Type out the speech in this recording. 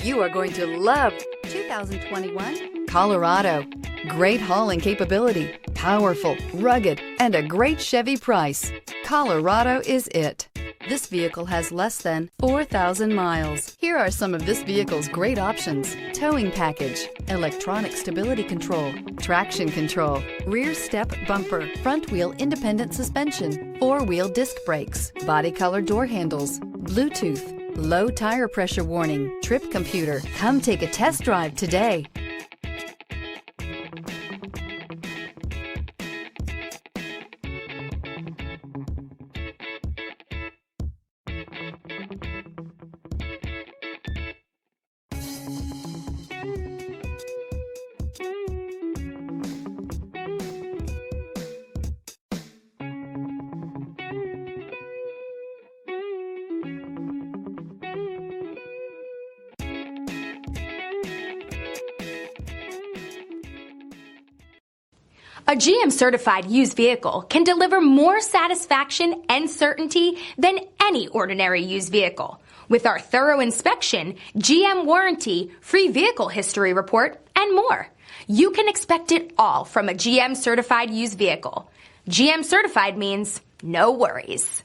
You are going to love 2021 Colorado. Great hauling capability, powerful, rugged, and a great Chevy price. Colorado is it. This vehicle has less than 4,000 miles. Here are some of this vehicle's great options: towing package, electronic stability control, traction control, rear step bumper, front wheel independent suspension, four-wheel disc brakes, body color door handles, Bluetooth, low tire pressure warning, trip computer. Come take a test drive today. A GM-certified used vehicle can deliver more satisfaction and certainty than any ordinary used vehicle. With our thorough inspection, GM warranty, free vehicle history report, and more. You can expect it all from a GM-certified used vehicle. GM-certified means no worries.